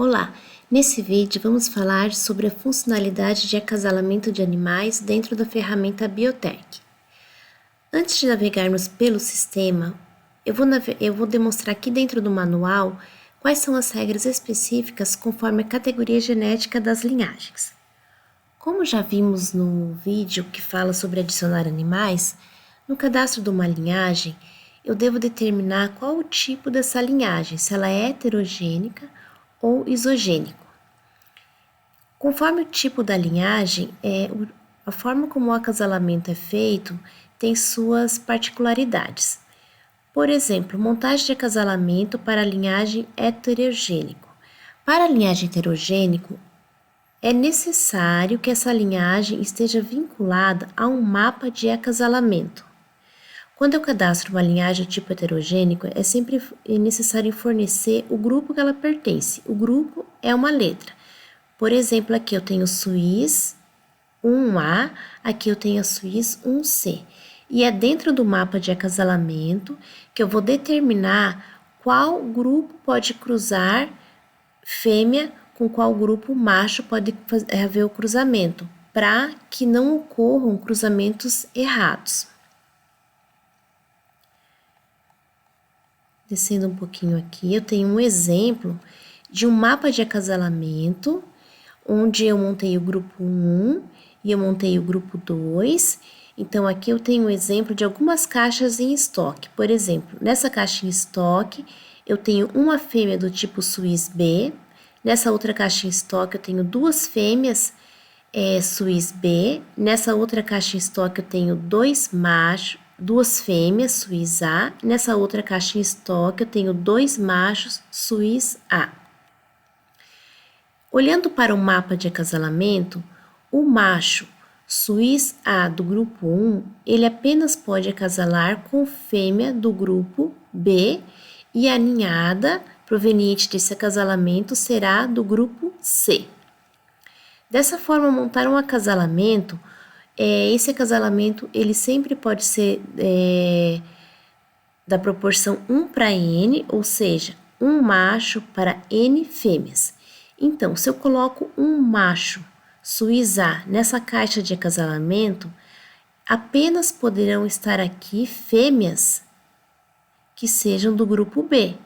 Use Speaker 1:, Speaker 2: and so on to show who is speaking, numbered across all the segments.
Speaker 1: Olá! Nesse vídeo vamos falar sobre a funcionalidade de acasalamento de animais dentro da ferramenta Biotech. Antes de navegarmos pelo sistema, eu vou demonstrar aqui dentro do manual quais são as regras específicas conforme a categoria genética das linhagens. Como já vimos no vídeo que fala sobre adicionar animais, no cadastro de uma linhagem, eu devo determinar qual o tipo dessa linhagem, se ela é heterogênica ou isogênico. Conforme o tipo da linhagem, a forma como o acasalamento é feito tem suas particularidades. Por exemplo, montagem de acasalamento para a linhagem heterogênico. Para a linhagem heterogênico, é necessário que essa linhagem esteja vinculada a um mapa de acasalamento. Quando eu cadastro uma linhagem do tipo heterogênico, é sempre necessário fornecer o grupo que ela pertence. O grupo é uma letra. Por exemplo, aqui eu tenho Suis 1A, aqui eu tenho a Suis 1C. E é dentro do mapa de acasalamento que eu vou determinar qual grupo pode cruzar fêmea com qual grupo macho pode haver o cruzamento, para que não ocorram cruzamentos errados. Descendo um pouquinho aqui, eu tenho um exemplo de um mapa de acasalamento, onde eu montei o grupo 1 e eu montei o grupo 2. Então, aqui eu tenho um exemplo de algumas caixas em estoque. Por exemplo, nessa caixa em estoque, eu tenho uma fêmea do tipo Suis B. Nessa outra caixa em estoque, eu tenho duas fêmeas Suis B. Nessa outra caixa em estoque, eu tenho duas fêmeas Suis A. Nessa outra caixa em estoque, eu tenho dois machos Suis A. Olhando para o mapa de acasalamento, o macho Suis A do grupo 1, ele apenas pode acasalar com fêmea do grupo B e a ninhada proveniente desse acasalamento será do grupo C. Dessa forma, montar um acasalamento, esse acasalamento ele sempre pode ser da proporção 1 para N, ou seja, um macho para N fêmeas. Então, se eu coloco um macho Suis A nessa caixa de acasalamento, apenas poderão estar aqui fêmeas que sejam do grupo B.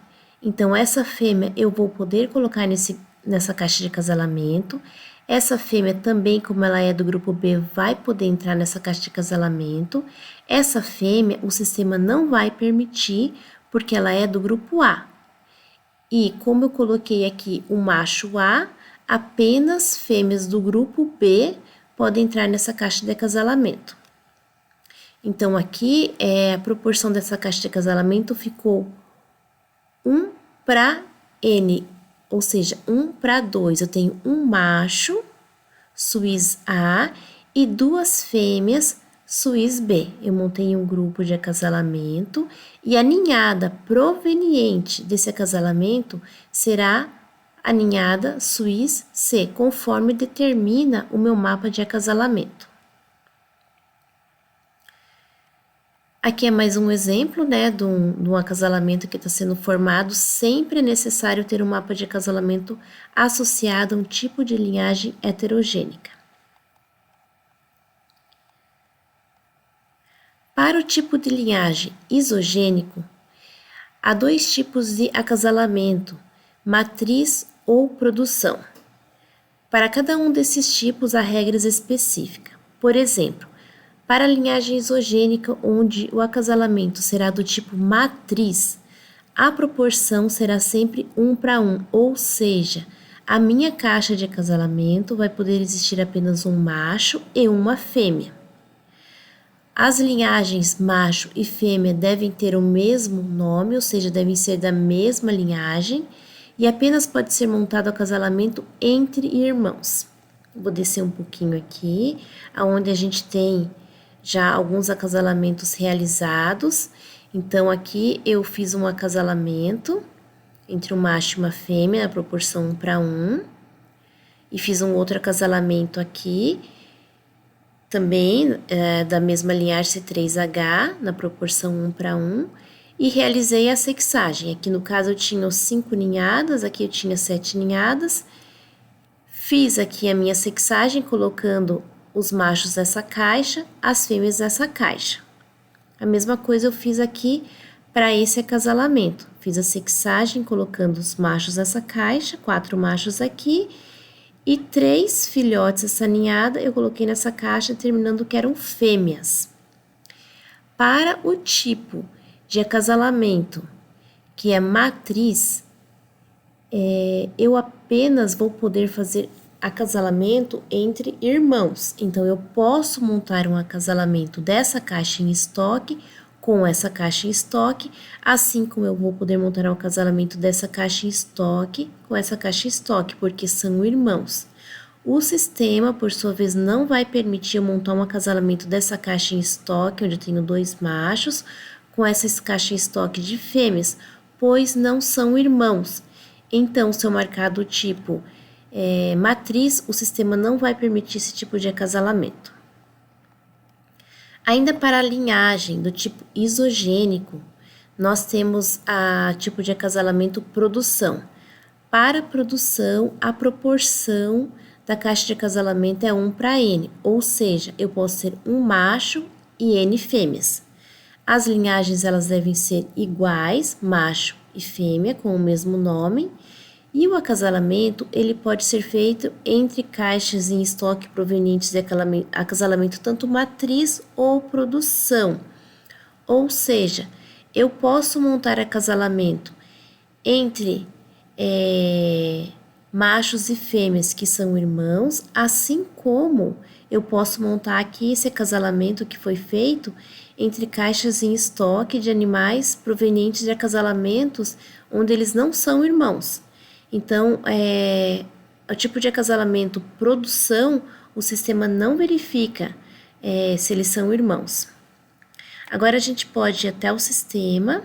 Speaker 1: Então, essa fêmea eu vou poder colocar nessa caixa de acasalamento. Essa fêmea também, como ela é do grupo B, vai poder entrar nessa caixa de acasalamento. Essa fêmea, o sistema não vai permitir, porque ela é do grupo A. E como eu coloquei aqui o macho A, apenas fêmeas do grupo B podem entrar nessa caixa de acasalamento. Então, aqui, a proporção dessa caixa de acasalamento ficou 1 para N, ou seja, 1 para 2. Eu tenho um macho, Suis A, e duas fêmeas, Suis B. Eu montei um grupo de acasalamento e a ninhada proveniente desse acasalamento será a ninhada Suis C, conforme determina o meu mapa de acasalamento. Aqui é mais um exemplo, de um acasalamento que está sendo formado. Sempre é necessário ter um mapa de acasalamento associado a um tipo de linhagem heterogênica. Para o tipo de linhagem isogênico, há dois tipos de acasalamento, matriz ou produção. Para cada um desses tipos, há regras específicas. Por exemplo, para a linhagem isogênica, onde o acasalamento será do tipo matriz, a proporção será sempre 1 para 1, ou seja, a minha caixa de acasalamento vai poder existir apenas um macho e uma fêmea. As linhagens macho e fêmea devem ter o mesmo nome, ou seja, devem ser da mesma linhagem, e apenas pode ser montado acasalamento entre irmãos. Vou descer um pouquinho aqui, onde a gente tem já alguns acasalamentos realizados. Então, aqui eu fiz um acasalamento entre um macho e uma fêmea, na proporção 1 para 1. E fiz um outro acasalamento aqui, também da mesma linhagem C3H, na proporção 1 para 1. e realizei a sexagem. Aqui no caso eu tinha 5 ninhadas, aqui eu tinha 7 ninhadas. Fiz aqui a minha sexagem colocando os machos nessa caixa, as fêmeas nessa caixa. A mesma coisa eu fiz aqui para esse acasalamento. Fiz a sexagem colocando os machos nessa caixa, 4 machos aqui e 3 filhotes essa ninhada eu coloquei nessa caixa, terminando que eram fêmeas. Para o tipo de acasalamento, que é matriz, eu apenas vou poder fazer acasalamento entre irmãos. Então, eu posso montar um acasalamento dessa caixa em estoque com essa caixa em estoque, assim como eu vou poder montar um acasalamento dessa caixa em estoque com essa caixa em estoque, porque são irmãos. O sistema, por sua vez, não vai permitir eu montar um acasalamento dessa caixa em estoque, onde eu tenho 2 machos, com essa caixa em estoque de fêmeas, pois não são irmãos. Então, se eu marcar do tipo matriz, o sistema não vai permitir esse tipo de acasalamento. Ainda para a linhagem do tipo isogênico, nós temos a tipo de acasalamento produção. Para produção, a proporção da caixa de acasalamento é 1 para N, ou seja, eu posso ter um macho e N fêmeas. As linhagens elas devem ser iguais, macho e fêmea, com o mesmo nome, e o acasalamento ele pode ser feito entre caixas em estoque provenientes de acasalamento tanto matriz ou produção. Ou seja, eu posso montar acasalamento entre machos e fêmeas que são irmãos, assim como eu posso montar aqui esse acasalamento que foi feito entre caixas em estoque de animais provenientes de acasalamentos onde eles não são irmãos. Então, o tipo de acasalamento produção, o sistema não verifica se eles são irmãos. Agora, a gente pode ir até o sistema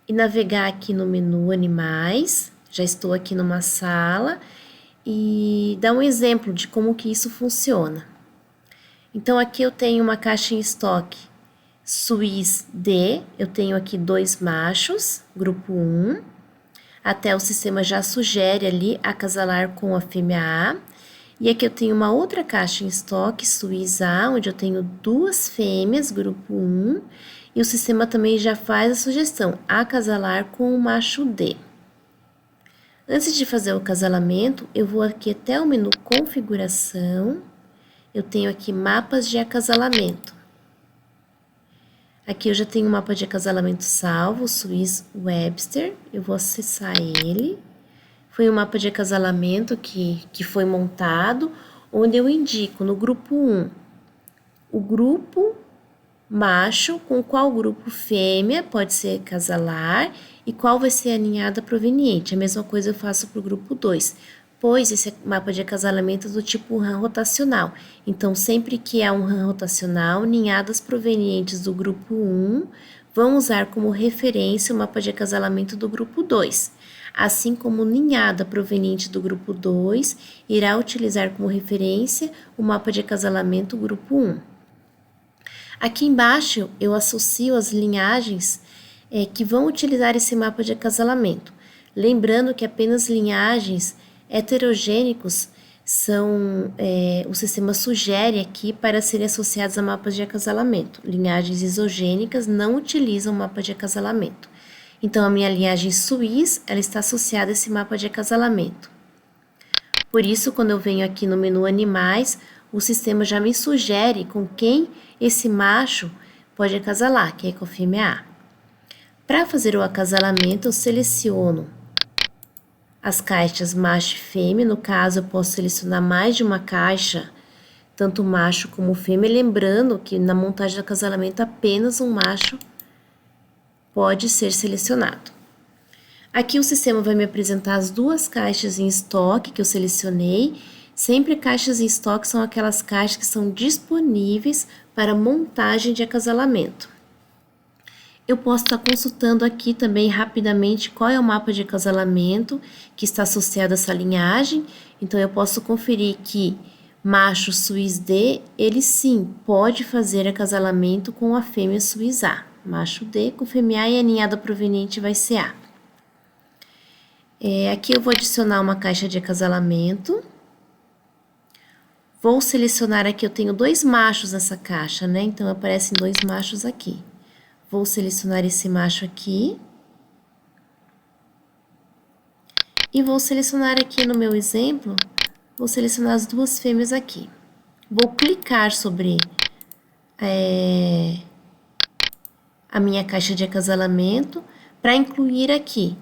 Speaker 1: e navegar aqui no menu Animais. Já estou aqui numa sala e dar um exemplo de como que isso funciona. Então, aqui eu tenho uma caixa em estoque Suíça D, eu tenho aqui 2 machos, grupo 1. Até o sistema já sugere ali acasalar com a fêmea A. E aqui eu tenho uma outra caixa em estoque, Suíça A, onde eu tenho 2 fêmeas, grupo 1. E o sistema também já faz a sugestão, acasalar com o macho D. Antes de fazer o acasalamento, eu vou aqui até o menu Configuração. Eu tenho aqui Mapas de Acasalamento. Aqui eu já tenho um mapa de acasalamento salvo, Swiss Webster, eu vou acessar ele. Foi um mapa de acasalamento que foi montado, onde eu indico no grupo 1 o grupo macho com qual grupo fêmea pode ser acasalar e qual vai ser a ninhada proveniente. A mesma coisa eu faço para o grupo 2, pois esse mapa de acasalamento é do tipo RAM rotacional. Então, sempre que há um RAM rotacional, ninhadas provenientes do grupo 1 vão usar como referência o mapa de acasalamento do grupo 2. Assim como ninhada proveniente do grupo 2 irá utilizar como referência o mapa de acasalamento grupo 1. Aqui embaixo, eu associo as linhagens que vão utilizar esse mapa de acasalamento. Lembrando que apenas linhagens heterogênicos o sistema sugere aqui para serem associados a mapas de acasalamento. Linhagens isogênicas não utilizam mapa de acasalamento. Então, a minha linhagem Suíça, ela está associada a esse mapa de acasalamento. Por isso, quando eu venho aqui no menu Animais, o sistema já me sugere com quem esse macho pode acasalar, que é com a fêmea A. Para fazer o acasalamento, eu seleciono as caixas macho e fêmea. No caso, eu posso selecionar mais de uma caixa, tanto macho como fêmea, lembrando que na montagem do acasalamento apenas um macho pode ser selecionado. Aqui o sistema vai me apresentar as 2 caixas em estoque que eu selecionei. Sempre caixas em estoque são aquelas caixas que são disponíveis para montagem de acasalamento. Eu posso estar consultando aqui também rapidamente qual é o mapa de acasalamento que está associado a essa linhagem. Então, eu posso conferir que macho Suíça D, ele sim pode fazer acasalamento com a fêmea Suíça A. macho D com fêmea A e a ninhada proveniente vai ser A. Aqui eu vou adicionar uma caixa de acasalamento. Vou selecionar aqui, eu tenho 2 machos nessa caixa, né? Então, aparecem 2 machos aqui. Vou selecionar esse macho aqui. E vou selecionar aqui no meu exemplo, vou selecionar as 2 fêmeas aqui. Vou clicar sobre a minha caixa de acasalamento para incluir aqui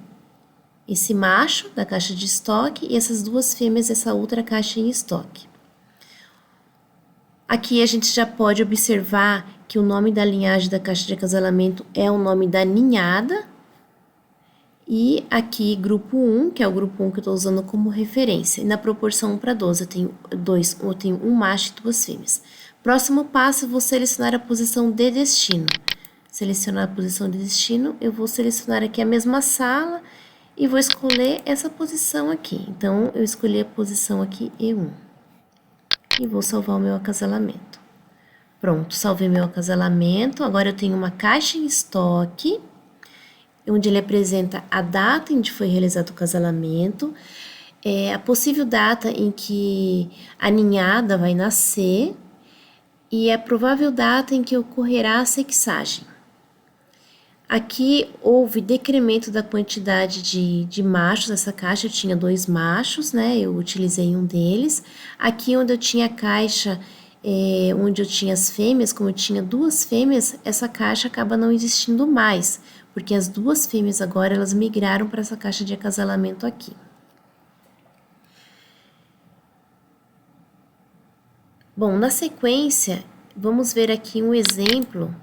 Speaker 1: esse macho da caixa de estoque e essas 2 fêmeas dessa outra caixa em estoque. Aqui a gente já pode observar que o nome da linhagem da caixa de acasalamento é o nome da ninhada. E aqui, grupo 1, que é o grupo 1 que eu estou usando como referência. E na proporção 1:12, eu tenho um macho e 2 fêmeas. Próximo passo, eu vou selecionar a posição de destino. Selecionar a posição de destino, eu vou selecionar aqui a mesma sala e vou escolher essa posição aqui. Então, eu escolhi a posição aqui E1. E vou salvar o meu acasalamento. Pronto, salvei meu acasalamento. Agora eu tenho uma caixa em estoque, onde ele apresenta a data em que foi realizado o acasalamento, a possível data em que a ninhada vai nascer e a provável data em que ocorrerá a sexagem. Aqui houve decremento da quantidade de machos nessa caixa, eu tinha 2 machos, né? Eu utilizei um deles. Aqui onde eu tinha a caixa, onde eu tinha as fêmeas, como eu tinha 2 fêmeas, essa caixa acaba não existindo mais, porque as 2 fêmeas agora elas migraram para essa caixa de acasalamento aqui. Bom, na sequência, vamos ver aqui um exemplo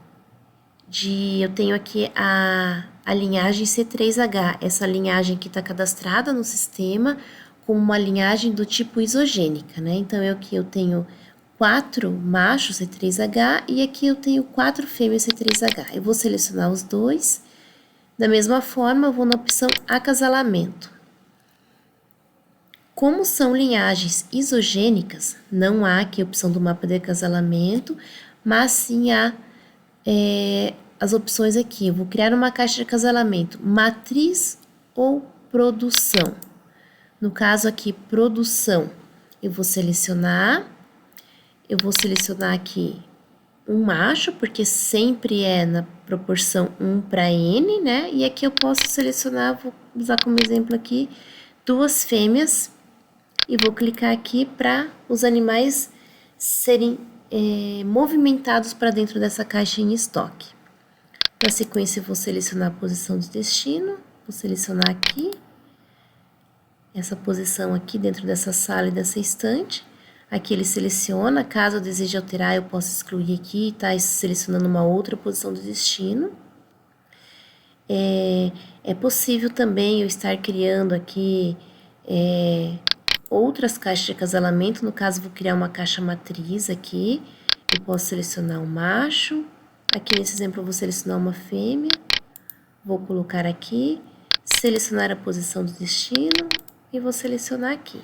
Speaker 1: eu tenho aqui a linhagem C3H, essa linhagem que está cadastrada no sistema como uma linhagem do tipo isogênica, né? Então, aqui eu tenho 4 machos C3H e aqui eu tenho 4 fêmeas C3H. Eu vou selecionar os 2. Da mesma forma, eu vou na opção acasalamento. Como são linhagens isogênicas, não há aqui a opção do mapa de acasalamento, mas sim há as opções aqui. Eu vou criar uma caixa de acasalamento, matriz ou produção. No caso aqui, produção, eu vou selecionar aqui um macho, porque sempre é na proporção 1:n, né? E aqui eu posso selecionar, vou usar como exemplo aqui, 2 fêmeas e vou clicar aqui para os animais serem movimentados para dentro dessa caixa em estoque. Na sequência, eu vou selecionar a posição de destino, vou selecionar aqui, essa posição aqui dentro dessa sala e dessa estante. Aqui ele seleciona, caso eu deseje alterar, eu posso excluir aqui, tá selecionando uma outra posição de destino. É possível também eu estar criando aqui outras caixas de acasalamento, no caso vou criar uma caixa matriz aqui, eu posso selecionar um macho, aqui nesse exemplo eu vou selecionar uma fêmea, vou colocar aqui, selecionar a posição do destino e vou selecionar aqui,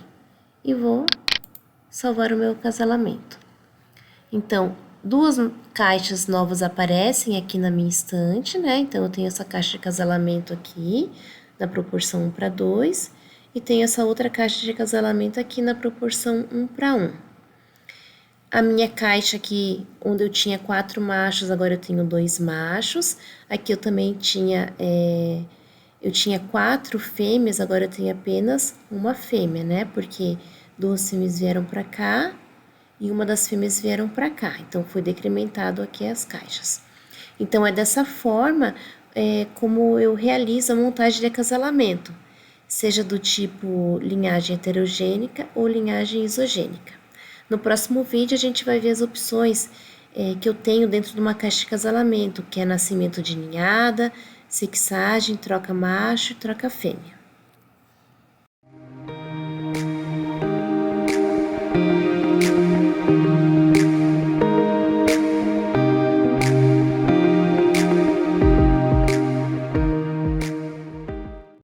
Speaker 1: e vou salvar o meu acasalamento. Então, 2 caixas novas aparecem aqui na minha estante, né? Então, eu tenho essa caixa de acasalamento aqui, na proporção 1:2, e tenho essa outra caixa de acasalamento aqui na proporção 1:1. A minha caixa aqui, onde eu tinha 4 machos, agora eu tenho 2 machos. Aqui eu também tinha, eu tinha 4 fêmeas, agora eu tenho apenas uma fêmea, né? Porque 2 fêmeas vieram para cá e uma das fêmeas vieram para cá. Então, foi decrementado aqui as caixas. Então, é dessa forma como eu realizo a montagem de acasalamento, seja do tipo linhagem heterogênica ou linhagem isogênica. No próximo vídeo, a gente vai ver as opções que eu tenho dentro de uma caixa de acasalamento, que é nascimento de ninhada, sexagem, troca macho e troca fêmea.